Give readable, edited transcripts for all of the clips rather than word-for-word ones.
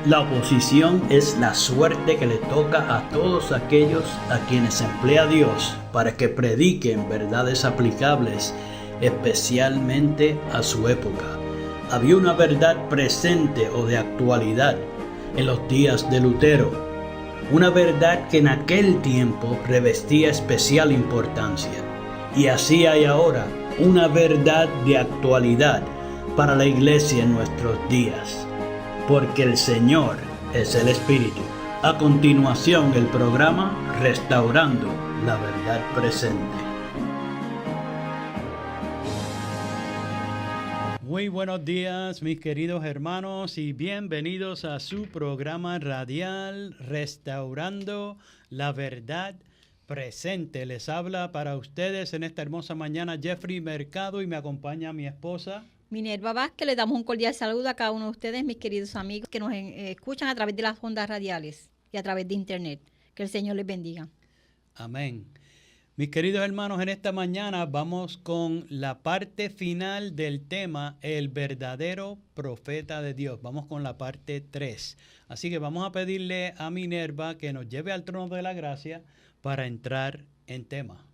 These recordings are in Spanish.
La oposición es la suerte que le toca a todos aquellos a quienes emplea Dios para que prediquen verdades aplicables, especialmente a su época. Había una verdad presente o de actualidad en los días de Lutero, una verdad que en aquel tiempo revestía especial importancia. Y así hay ahora una verdad de actualidad para la iglesia en nuestros días. Porque el Señor es el Espíritu. A continuación, el programa Restaurando la Verdad Presente. Muy buenos días, mis queridos hermanos, y bienvenidos a su programa radial Restaurando la Verdad Presente. Les habla para ustedes en esta hermosa mañana Jeffrey Mercado y me acompaña mi esposa Minerva Vázquez. Le damos un cordial saludo a cada uno de ustedes, mis queridos amigos que nos escuchan a través de las ondas radiales y a través de internet. Que el Señor les bendiga. Amén. Mis queridos hermanos, en esta mañana vamos con la parte final del tema, el verdadero profeta de Dios. Vamos con la parte 3. Así que vamos a pedirle a Minerva que nos lleve al trono de la gracia para entrar en tema.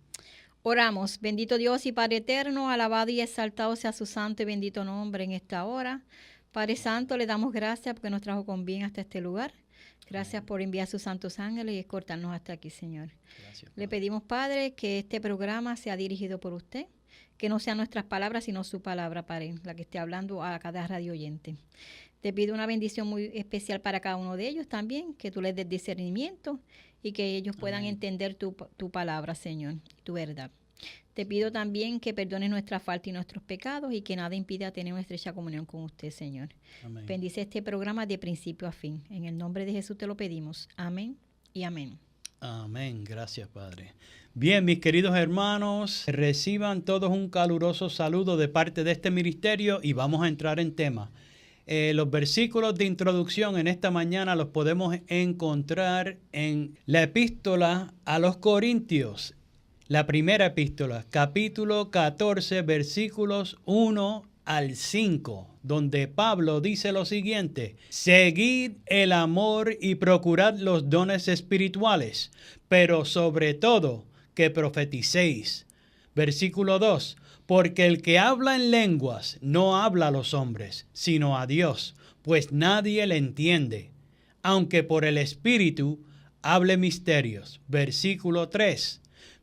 Oramos. Bendito Dios y Padre eterno, alabado y exaltado sea su santo y bendito nombre en esta hora. Padre Santo, le damos gracias porque nos trajo con bien hasta este lugar. Gracias por enviar sus santos ángeles y escortarnos hasta aquí, Señor. Gracias, le pedimos, Padre, que este programa sea dirigido por usted, que no sean nuestras palabras, sino su palabra, Padre, la que esté hablando a cada radio oyente. Te pido una bendición muy especial para cada uno de ellos también, que tú les des discernimiento y que ellos puedan entender tu palabra, Señor, y tu verdad. Te pido también que perdones nuestra falta y nuestros pecados y que nada impida tener una estrecha comunión con usted, Señor. Amén. Bendice este programa de principio a fin. En el nombre de Jesús te lo pedimos. Amén y amén. Amén. Gracias, Padre. Bien, mis queridos hermanos, reciban todos un caluroso saludo de parte de este ministerio y vamos a entrar en tema. Los versículos de introducción en esta mañana los podemos encontrar en la epístola a los Corintios. La primera epístola, capítulo 14, versículos 1 al 5, donde Pablo dice lo siguiente: seguid el amor y procurad los dones espirituales, pero sobre todo que profeticéis. Versículo 2, porque el que habla en lenguas no habla a los hombres, sino a Dios, pues nadie le entiende, aunque por el Espíritu hable misterios. Versículo 3,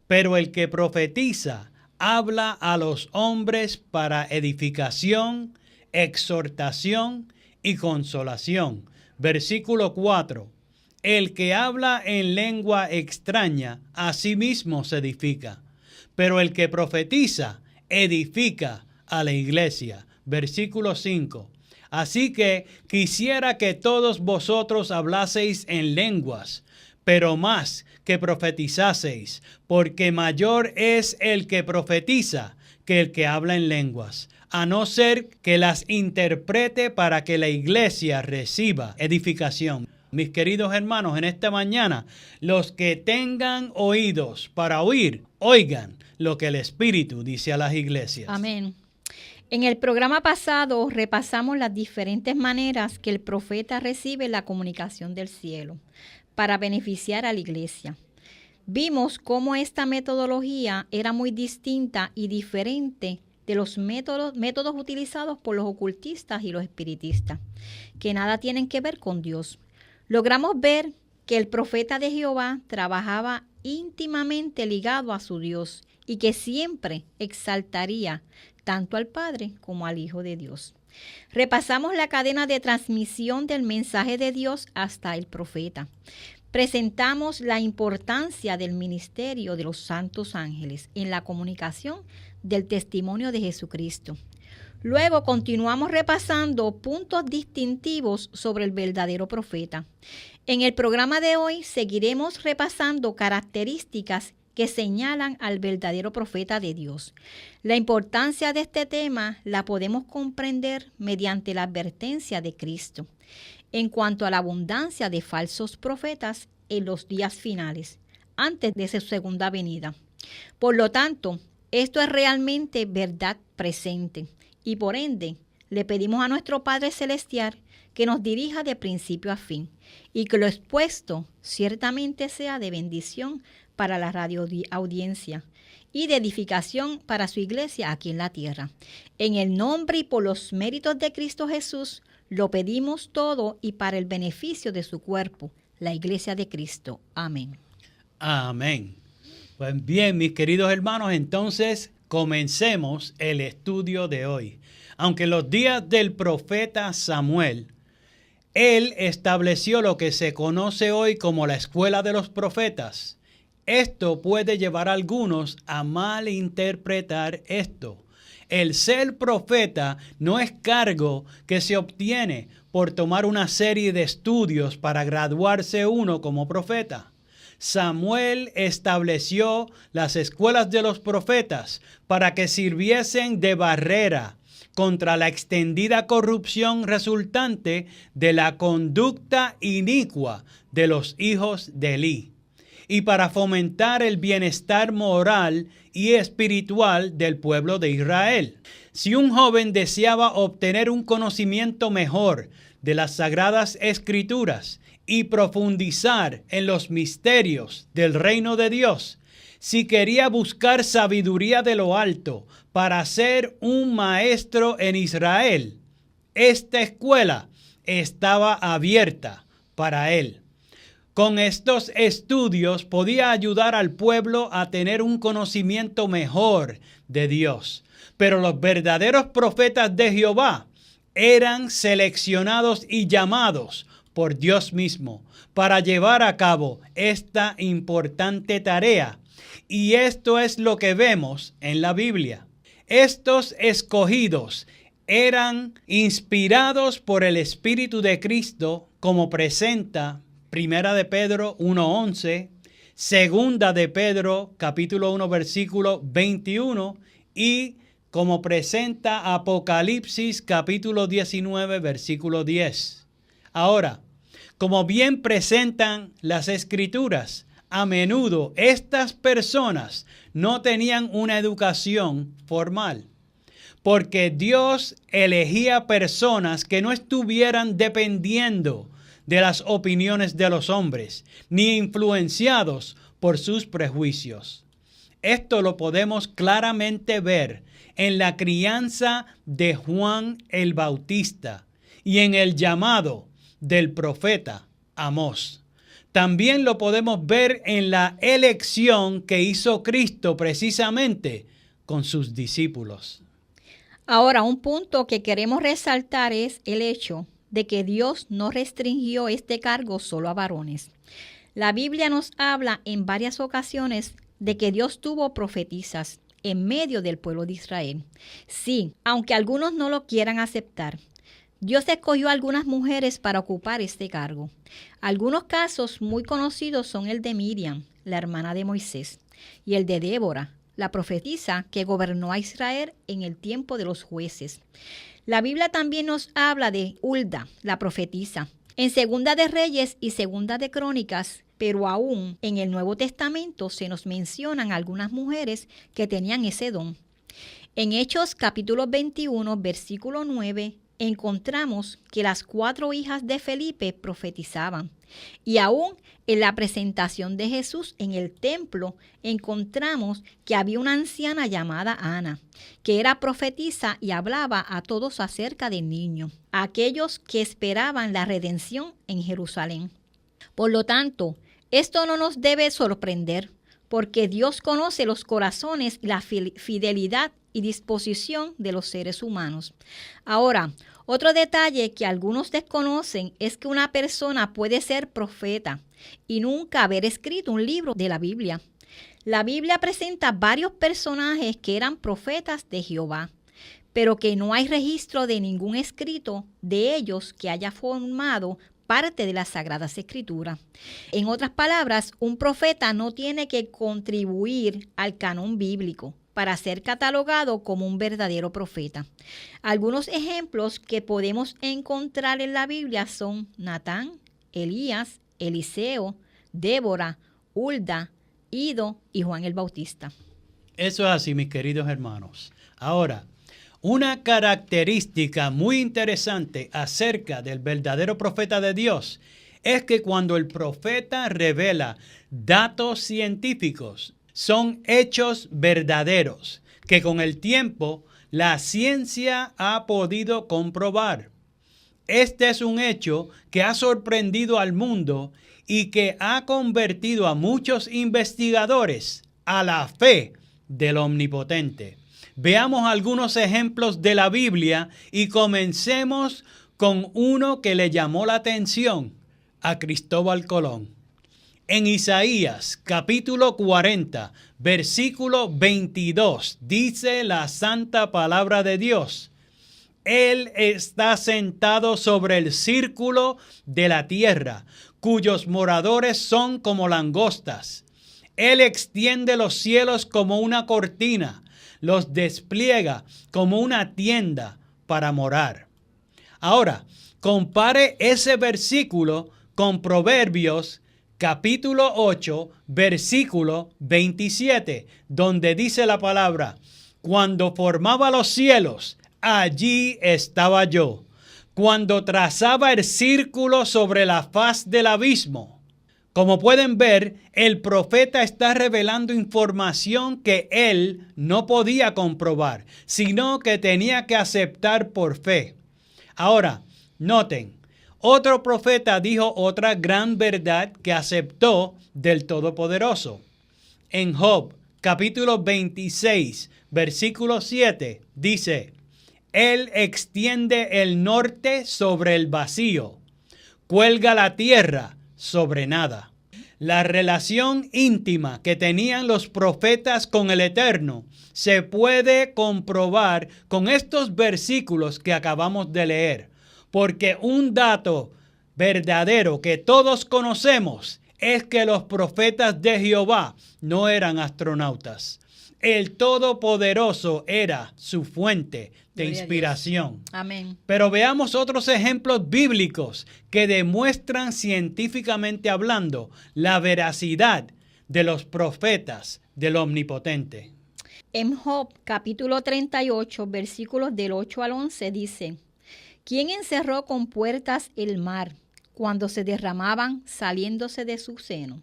pero el que profetiza habla a los hombres para edificación, exhortación y consolación. Versículo 4. El que habla en lengua extraña a sí mismo se edifica, pero el que profetiza edifica a la iglesia. Versículo 5. Así que quisiera que todos vosotros hablaseis en lenguas, pero más que profetizaseis, porque mayor es el que profetiza que el que habla en lenguas, a no ser que las interprete para que la iglesia reciba edificación. Mis queridos hermanos, en esta mañana, los que tengan oídos para oír, oigan lo que el Espíritu dice a las iglesias. Amén. En el programa pasado repasamos las diferentes maneras que el profeta recibe la comunicación del cielo para beneficiar a la iglesia. Vimos cómo esta metodología era muy distinta y diferente de los métodos utilizados por los ocultistas y los espiritistas, que nada tienen que ver con Dios. Logramos ver que el profeta de Jehová trabajaba íntimamente ligado a su Dios y que siempre exaltaría tanto al Padre como al Hijo de Dios. Repasamos la cadena de transmisión del mensaje de Dios hasta el profeta. Presentamos la importancia del ministerio de los santos ángeles en la comunicación del testimonio de Jesucristo. Luego continuamos repasando puntos distintivos sobre el verdadero profeta. En el programa de hoy seguiremos repasando características que señalan al verdadero profeta de Dios. La importancia de este tema la podemos comprender mediante la advertencia de Cristo en cuanto a la abundancia de falsos profetas en los días finales, antes de su segunda venida. Por lo tanto, esto es realmente verdad presente y por ende le pedimos a nuestro Padre Celestial que nos dirija de principio a fin y que lo expuesto ciertamente sea de bendición para la radio audiencia y de edificación para su iglesia aquí en la tierra. En el nombre y por los méritos de Cristo Jesús, lo pedimos todo y para el beneficio de su cuerpo, la iglesia de Cristo. Amén. Amén. Pues bien, mis queridos hermanos, entonces comencemos el estudio de hoy. Aunque en los días del profeta Samuel, él estableció lo que se conoce hoy como la escuela de los profetas. Esto puede llevar a algunos a malinterpretar esto. El ser profeta no es cargo que se obtiene por tomar una serie de estudios para graduarse uno como profeta. Samuel estableció las escuelas de los profetas para que sirviesen de barrera contra la extendida corrupción resultante de la conducta inicua de los hijos de Elí, y para fomentar el bienestar moral y espiritual del pueblo de Israel. Si un joven deseaba obtener un conocimiento mejor de las Sagradas Escrituras y profundizar en los misterios del reino de Dios, si quería buscar sabiduría de lo alto para ser un maestro en Israel, esta escuela estaba abierta para él. Con estos estudios podía ayudar al pueblo a tener un conocimiento mejor de Dios. Pero los verdaderos profetas de Jehová eran seleccionados y llamados por Dios mismo para llevar a cabo esta importante tarea. Y esto es lo que vemos en la Biblia. Estos escogidos eran inspirados por el Espíritu de Cristo, como presenta Primera de Pedro 1:11, Segunda de Pedro capítulo 1 versículo 21 y como presenta Apocalipsis capítulo 19 versículo 10. Ahora, como bien presentan las Escrituras, a menudo estas personas no tenían una educación formal, porque Dios elegía personas que no estuvieran dependiendo de las opiniones de los hombres, ni influenciados por sus prejuicios. Esto lo podemos claramente ver en la crianza de Juan el Bautista y en el llamado del profeta Amós. También lo podemos ver en la elección que hizo Cristo precisamente con sus discípulos. Ahora, un punto que queremos resaltar es el hecho de que Dios no restringió este cargo solo a varones. La Biblia nos habla en varias ocasiones de que Dios tuvo profetisas en medio del pueblo de Israel. Sí, aunque algunos no lo quieran aceptar, Dios escogió a algunas mujeres para ocupar este cargo. Algunos casos muy conocidos son el de Miriam, la hermana de Moisés, y el de Débora, la profetisa que gobernó a Israel en el tiempo de los jueces. La Biblia también nos habla de Hulda, la profetisa, en Segunda de Reyes y Segunda de Crónicas, pero aún en el Nuevo Testamento se nos mencionan algunas mujeres que tenían ese don. En Hechos capítulo 21, versículo 9, encontramos que las 4 hijas de Felipe profetizaban. Y aún en la presentación de Jesús en el templo encontramos que había una anciana llamada Ana, que era profetisa y hablaba a todos acerca del niño, a aquellos que esperaban la redención en Jerusalén. Por lo tanto, esto no nos debe sorprender, porque Dios conoce los corazones y la fidelidad y disposición de los seres humanos. Ahora, otro detalle que algunos desconocen es que una persona puede ser profeta y nunca haber escrito un libro de la Biblia. La Biblia presenta varios personajes que eran profetas de Jehová, pero que no hay registro de ningún escrito de ellos que haya formado parte de las Sagradas Escrituras. En otras palabras, un profeta no tiene que contribuir al canon bíblico para ser catalogado como un verdadero profeta. Algunos ejemplos que podemos encontrar en la Biblia son Natán, Elías, Eliseo, Débora, Hulda, Ido y Juan el Bautista. Eso es así, mis queridos hermanos. Ahora, Una característica muy interesante acerca del verdadero profeta de Dios es que cuando el profeta revela datos científicos, son hechos verdaderos que con el tiempo la ciencia ha podido comprobar. Este es un hecho que ha sorprendido al mundo y que ha convertido a muchos investigadores a la fe del Omnipotente. Veamos algunos ejemplos de la Biblia y comencemos con uno que le llamó la atención a Cristóbal Colón. En Isaías capítulo 40, versículo 22, dice la santa palabra de Dios: Él está sentado sobre el círculo de la tierra, cuyos moradores son como langostas. Él extiende los cielos como una cortina, los despliega como una tienda para morar. Ahora, compare ese versículo con Proverbios capítulo 8, versículo 27, donde dice la palabra: Cuando formaba los cielos, allí estaba yo. Cuando trazaba el círculo sobre la faz del abismo. Como pueden ver, el profeta está revelando información que él no podía comprobar, sino que tenía que aceptar por fe. Ahora, noten, otro profeta dijo otra gran verdad que aceptó del Todopoderoso. En Job, capítulo 26, versículo 7, dice: Él extiende el norte sobre el vacío, cuelga la tierra sobre nada. La relación íntima que tenían los profetas con el Eterno se puede comprobar con estos versículos que acabamos de leer, porque un dato verdadero que todos conocemos es que los profetas de Jehová no eran astronautas. El Todopoderoso era su fuente de inspiración. Amén. Pero veamos otros ejemplos bíblicos que demuestran científicamente hablando la veracidad de los profetas del Omnipotente. En Job capítulo 38, versículos del 8 al 11 dice: ¿Quién encerró con puertas el mar cuando se derramaban saliéndose de su seno?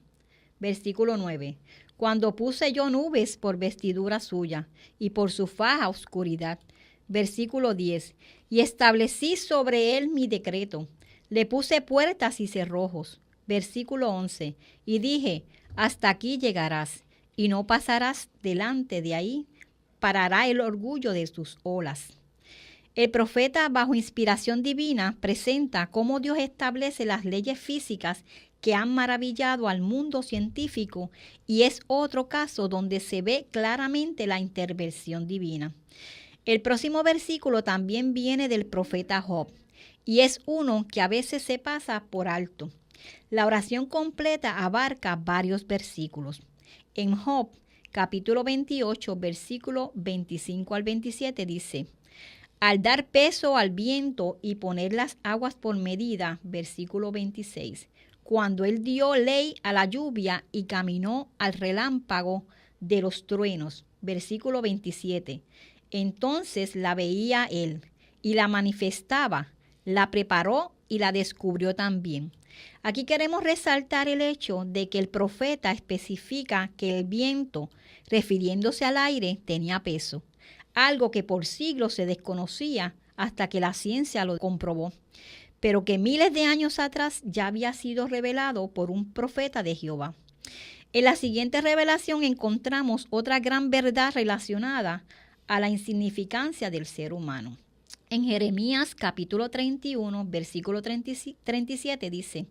Versículo 9. Cuando puse yo nubes por vestidura suya y por su faja oscuridad. Versículo 10. Y establecí sobre él mi decreto. Le puse puertas y cerrojos. Versículo 11. Y dije: hasta aquí llegarás y no pasarás delante de ahí. Parará el orgullo de tus olas. El profeta, bajo inspiración divina, presenta cómo Dios establece las leyes físicas que han maravillado al mundo científico, y es otro caso donde se ve claramente la intervención divina. El próximo versículo también viene del profeta Job, y es uno que a veces se pasa por alto. La oración completa abarca varios versículos. En Job, capítulo 28, versículo 25 al 27 dice: Al dar peso al viento y poner las aguas por medida, versículo 26. Cuando él dio ley a la lluvia y caminó al relámpago de los truenos, versículo 27. Entonces la veía él y la manifestaba, la preparó y la descubrió también. Aquí queremos resaltar el hecho de que el profeta especifica que el viento, refiriéndose al aire, tenía peso, algo que por siglos se desconocía hasta que la ciencia lo comprobó, pero que miles de años atrás ya había sido revelado por un profeta de Jehová. En la siguiente revelación encontramos otra gran verdad relacionada a la insignificancia del ser humano. En Jeremías capítulo 31, versículo 37 dice: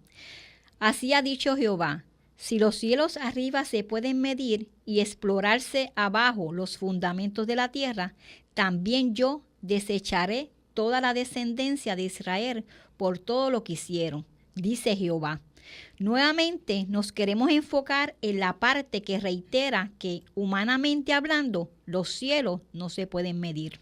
Así ha dicho Jehová: si los cielos arriba se pueden medir y explorarse abajo los fundamentos de la tierra, también yo desecharé toda la descendencia de Israel por todo lo que hicieron, dice Jehová. Nuevamente nos queremos enfocar en la parte que reitera que, humanamente hablando, los cielos no se pueden medir.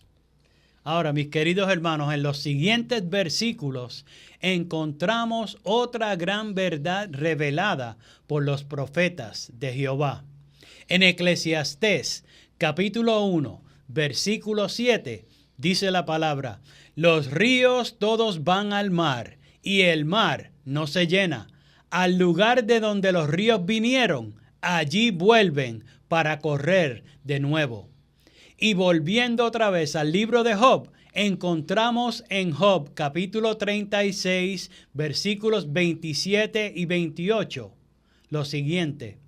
Ahora, mis queridos hermanos, en los siguientes versículos encontramos otra gran verdad revelada por los profetas de Jehová. En Eclesiastés, capítulo 1, versículo 7, dice la palabra, los ríos todos van al mar y el mar no se llena. Al lugar de donde los ríos vinieron, allí vuelven para correr de nuevo. Y volviendo otra vez al libro de Job, encontramos en Job capítulo 36, versículos 27 y 28, lo siguiente,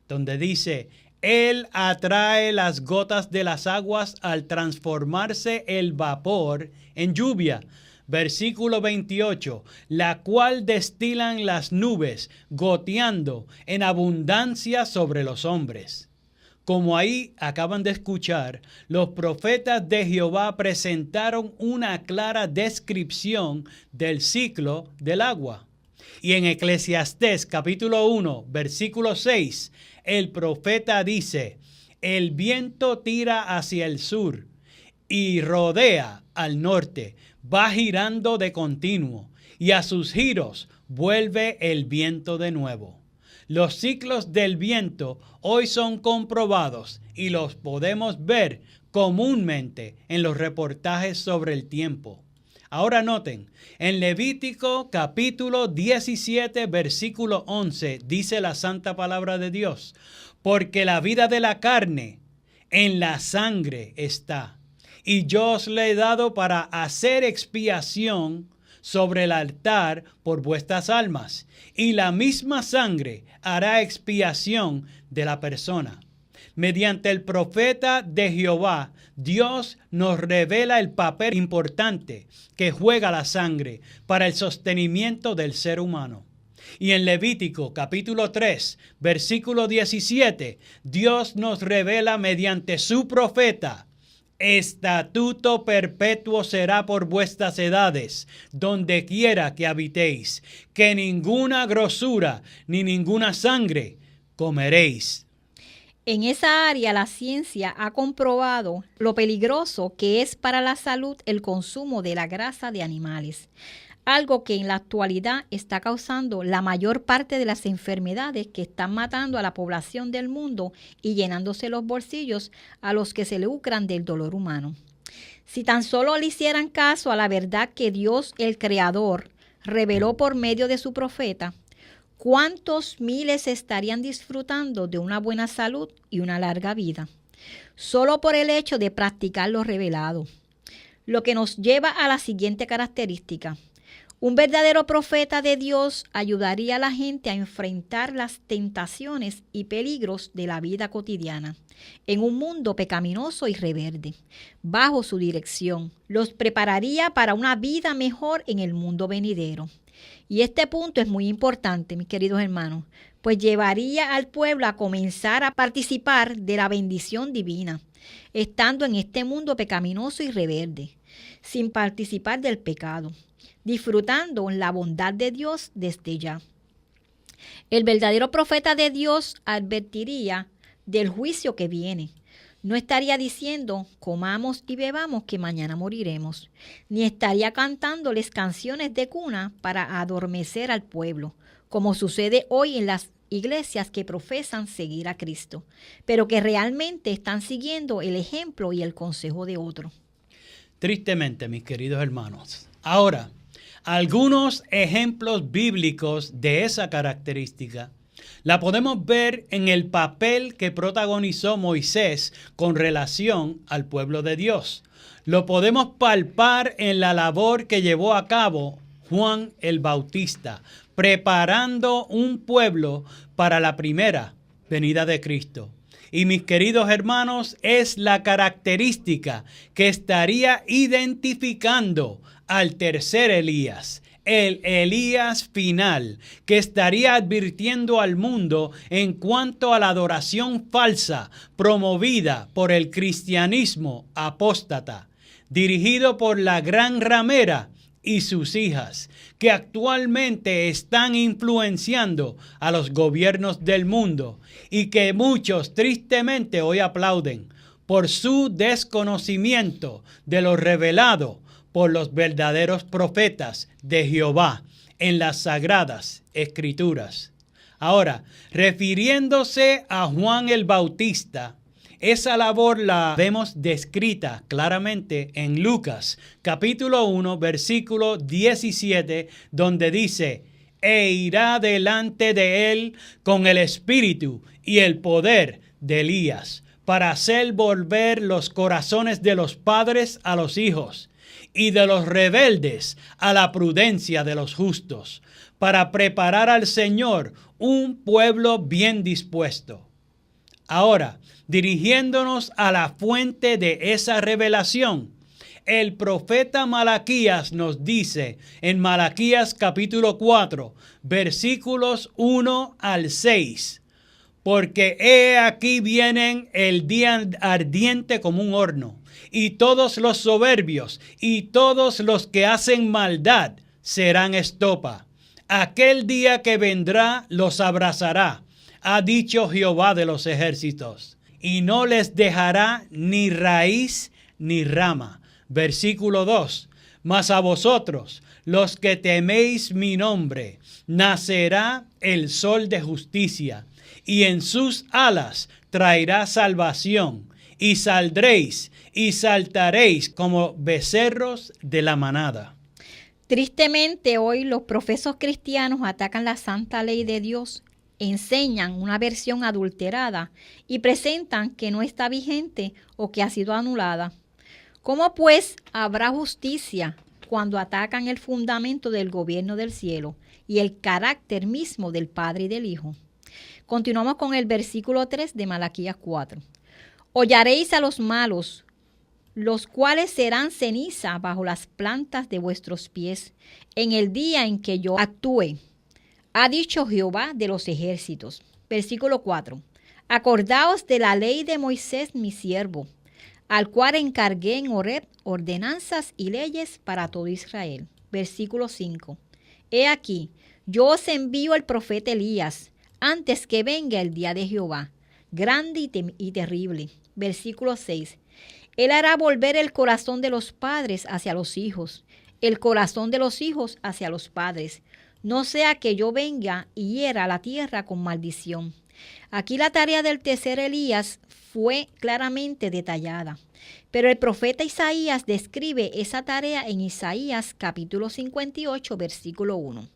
donde dice, Él atrae las gotas de las aguas al transformarse el vapor en lluvia. Versículo 28, la cual destilan las nubes, goteando en abundancia sobre los hombres. Como ahí acaban de escuchar, los profetas de Jehová presentaron una clara descripción del ciclo del agua. Y en Eclesiastés capítulo 1, versículo 6, el profeta dice, el viento tira hacia el sur y rodea al norte, va girando de continuo, y a sus giros vuelve el viento de nuevo. Los ciclos del viento hoy son comprobados y los podemos ver comúnmente en los reportajes sobre el tiempo. Ahora noten, en Levítico capítulo 17, versículo 11, dice la santa palabra de Dios, porque la vida de la carne en la sangre está, y yo os la he dado para hacer expiación sobre el altar por vuestras almas, y la misma sangre hará expiación de la persona. Mediante el profeta de Jehová, Dios nos revela el papel importante que juega la sangre para el sostenimiento del ser humano. Y en Levítico capítulo 3, versículo 17, Dios nos revela mediante su profeta, estatuto perpetuo será por vuestras edades, donde quiera que habitéis, que ninguna grosura ni ninguna sangre comeréis. En esa área la ciencia ha comprobado lo peligroso que es para la salud el consumo de la grasa de animales, algo que en la actualidad está causando la mayor parte de las enfermedades que están matando a la población del mundo y llenándose los bolsillos a los que se lucran del dolor humano. Si tan solo le hicieran caso a la verdad que Dios, el Creador, reveló por medio de su profeta, ¿cuántos miles estarían disfrutando de una buena salud y una larga vida? Solo por el hecho de practicar lo revelado. Lo que nos lleva a la siguiente característica. Un verdadero profeta de Dios ayudaría a la gente a enfrentar las tentaciones y peligros de la vida cotidiana en un mundo pecaminoso y rebelde. Bajo su dirección, los prepararía para una vida mejor en el mundo venidero. Y este punto es muy importante, mis queridos hermanos, pues llevaría al pueblo a comenzar a participar de la bendición divina, estando en este mundo pecaminoso y rebelde, sin participar del pecado, disfrutando la bondad de Dios desde ya. El verdadero profeta de Dios advertiría del juicio que viene. No estaría diciendo, comamos y bebamos que mañana moriremos, ni estaría cantándoles canciones de cuna para adormecer al pueblo, como sucede hoy en las iglesias que profesan seguir a Cristo, pero que realmente están siguiendo el ejemplo y el consejo de otro. Tristemente, mis queridos hermanos. Ahora, algunos ejemplos bíblicos de esa característica la podemos ver en el papel que protagonizó Moisés con relación al pueblo de Dios. Lo podemos palpar en la labor que llevó a cabo Juan el Bautista, preparando un pueblo para la primera venida de Cristo. Y mis queridos hermanos, es la característica que estaría identificando al tercer Elías, el Elías final, que estaría advirtiendo al mundo en cuanto a la adoración falsa promovida por el cristianismo apóstata, dirigido por la gran ramera y sus hijas, que actualmente están influenciando a los gobiernos del mundo y que muchos tristemente hoy aplauden por su desconocimiento de lo revelado por los verdaderos profetas de Jehová en las sagradas escrituras. Ahora, refiriéndose a Juan el Bautista, Esa labor la vemos descrita claramente en Lucas, capítulo 1, versículo 17, donde dice: e irá delante de él con el espíritu y el poder de Elías, para hacer volver los corazones de los padres a los hijos, y de los rebeldes a la prudencia de los justos, para preparar al Señor un pueblo bien dispuesto. Ahora, dirigiéndonos a la fuente de esa revelación, el profeta Malaquías nos dice en Malaquías capítulo 4, versículos 1 al 6, porque he aquí vienen el día ardiente como un horno, y todos los soberbios y todos los que hacen maldad serán estopa. Aquel día que vendrá los abrazará, ha dicho Jehová de los ejércitos, y no les dejará ni raíz ni rama. Versículo 2, mas a vosotros, los que teméis mi nombre, nacerá el sol de justicia, y en sus alas traerá salvación, y saldréis y saltaréis como becerros de la manada. Tristemente, hoy los profesos cristianos atacan la santa ley de Dios, enseñan una versión adulterada y presentan que no está vigente o que ha sido anulada. ¿Cómo pues habrá justicia cuando atacan el fundamento del gobierno del cielo y el carácter mismo del Padre y del Hijo? Continuamos con el versículo 3 de Malaquías 4. Hollaréis a los malos, los cuales serán ceniza bajo las plantas de vuestros pies, en el día en que yo actúe, ha dicho Jehová de los ejércitos. Versículo 4. Acordaos de la ley de Moisés mi siervo, al cual encargué en Horeb ordenanzas y leyes para todo Israel. Versículo 5. He aquí, yo os envío el profeta Elías, antes que venga el día de Jehová, grande y terrible. Versículo 6. Él hará volver el corazón de los padres hacia los hijos, el corazón de los hijos hacia los padres, no sea que yo venga y hiera la tierra con maldición. Aquí la tarea del tercer Elías fue claramente detallada, pero el profeta Isaías describe esa tarea en Isaías capítulo 58, versículo 1.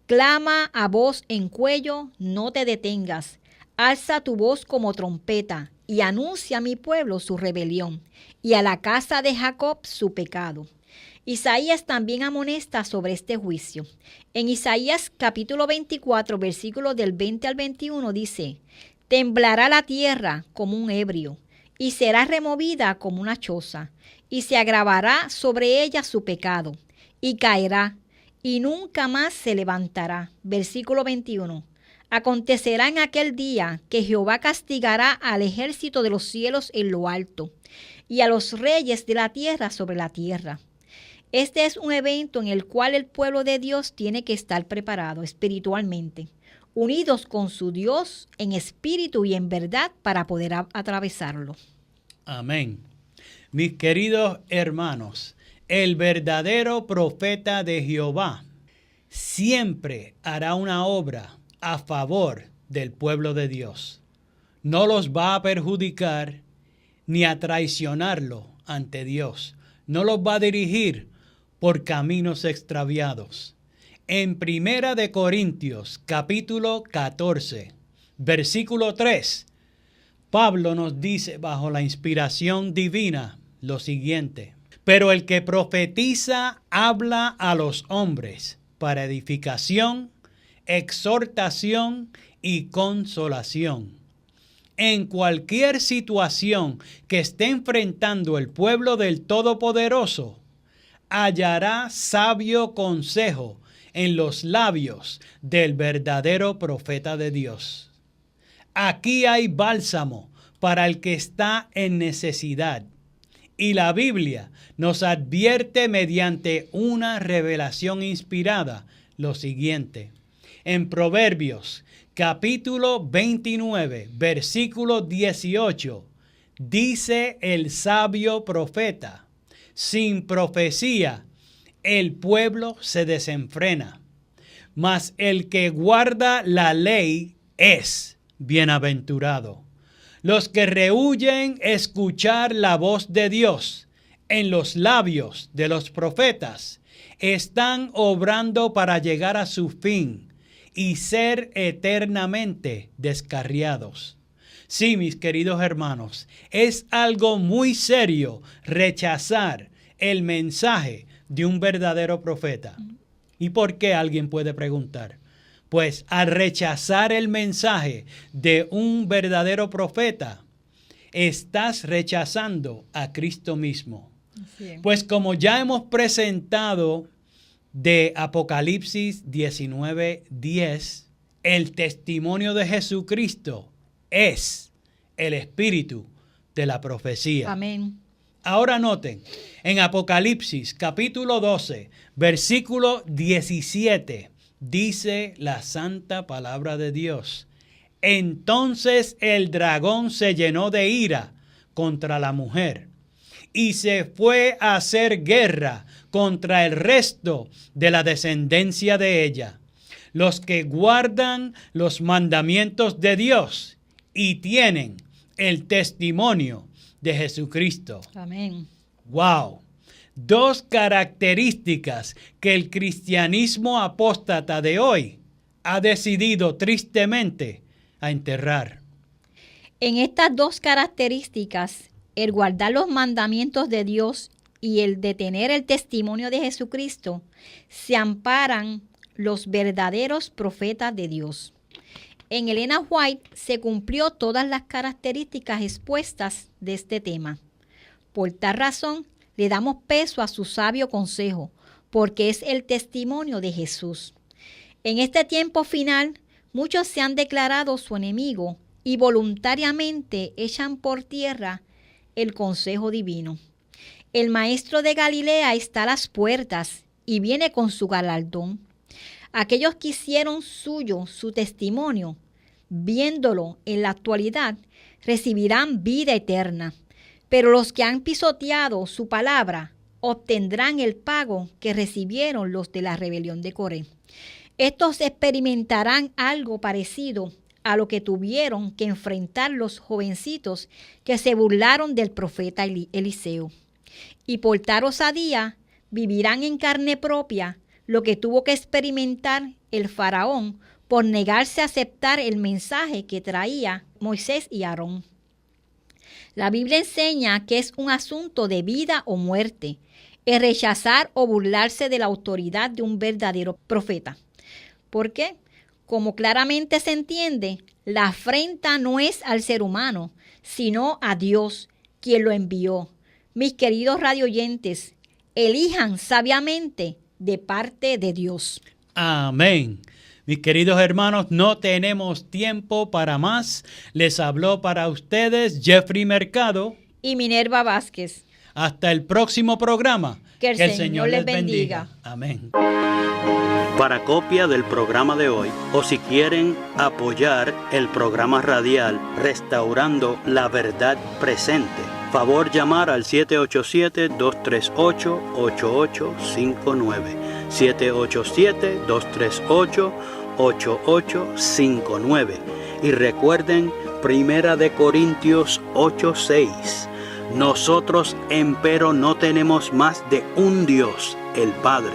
Clama a voz en cuello, no te detengas, alza tu voz como trompeta y anuncia a mi pueblo su rebelión y a la casa de Jacob su pecado. Isaías también amonesta sobre este juicio. En Isaías capítulo 24, versículos del 20 al 21 dice: temblará la tierra como un ebrio, y será removida como una choza, y se agravará sobre ella su pecado, y caerá, y nunca más se levantará. Versículo 21. Acontecerá en aquel día que Jehová castigará al ejército de los cielos en lo alto, y a los reyes de la tierra sobre la tierra. Este es un evento en el cual el pueblo de Dios tiene que estar preparado espiritualmente, unidos con su Dios en espíritu y en verdad para poder atravesarlo. Amén. Mis queridos hermanos, el verdadero profeta de Jehová siempre hará una obra a favor del pueblo de Dios. No los va a perjudicar ni a traicionarlo ante Dios. No los va a dirigir por caminos extraviados. En Primera de Corintios, capítulo 14, versículo 3, Pablo nos dice bajo la inspiración divina lo siguiente: pero el que profetiza habla a los hombres para edificación, exhortación y consolación. En cualquier situación que esté enfrentando el pueblo del Todopoderoso, hallará sabio consejo en los labios del verdadero profeta de Dios. Aquí hay bálsamo para el que está en necesidad. Y la Biblia nos advierte mediante una revelación inspirada lo siguiente. En Proverbios, capítulo 29, versículo 18, dice el sabio profeta: sin profecía, el pueblo se desenfrena, mas el que guarda la ley es bienaventurado. Los que rehúyen escuchar la voz de Dios en los labios de los profetas están obrando para llegar a su fin y ser eternamente descarriados. Sí, mis queridos hermanos, es algo muy serio rechazar el mensaje de un verdadero profeta. ¿Y por qué? Alguien puede preguntar. Pues al rechazar el mensaje de un verdadero profeta, estás rechazando a Cristo mismo. Pues como ya hemos presentado de Apocalipsis 19:10, el testimonio de Jesucristo es el espíritu de la profecía. Amén. Ahora noten, en Apocalipsis capítulo 12, versículo 17, dice la santa palabra de Dios: entonces el dragón se llenó de ira contra la mujer y se fue a hacer guerra contra el resto de la descendencia de ella, los que guardan los mandamientos de Dios y tienen el testimonio de Jesucristo. Amén. ¡Wow! Dos características que el cristianismo apóstata de hoy ha decidido tristemente a enterrar. En estas dos características, el guardar los mandamientos de Dios y el de tener el testimonio de Jesucristo, se amparan los verdaderos profetas de Dios. En Elena White se cumplió todas las características expuestas de este tema. Por tal razón, le damos peso a su sabio consejo, porque es el testimonio de Jesús. En este tiempo final, muchos se han declarado su enemigo y voluntariamente echan por tierra el consejo divino. El maestro de Galilea está a las puertas y viene con su galardón. Aquellos que hicieron suyo su testimonio, viéndolo en la actualidad, recibirán vida eterna. Pero los que han pisoteado su palabra obtendrán el pago que recibieron los de la rebelión de Coré. Estos experimentarán algo parecido a lo que tuvieron que enfrentar los jovencitos que se burlaron del profeta Eliseo. Y por tal osadía vivirán en carne propia lo que tuvo que experimentar el faraón por negarse a aceptar el mensaje que traía Moisés y Aarón. La Biblia enseña que es un asunto de vida o muerte, el rechazar o burlarse de la autoridad de un verdadero profeta. ¿Por qué? Como claramente se entiende, la afrenta no es al ser humano, sino a Dios, quien lo envió. Mis queridos radioyentes, elijan sabiamente de parte de Dios. Amén. Mis queridos hermanos, no tenemos tiempo para más. Les habló para ustedes Jeffrey Mercado y Minerva Vázquez. Hasta el próximo programa. Que el Señor les bendiga. Amén. Para copia del programa de hoy, o si quieren apoyar el programa radial Restaurando la Verdad Presente, favor llamar al 787-238-8859. 787-238-8859. Y recuerden, 1 Corintios 8:6. Nosotros, empero, no tenemos más de un Dios, el Padre,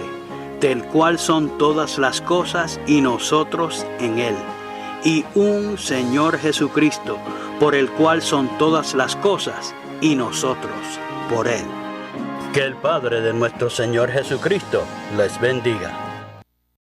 del cual son todas las cosas y nosotros en Él, y un Señor Jesucristo, por el cual son todas las cosas y nosotros por Él. Que el Padre de nuestro Señor Jesucristo les bendiga.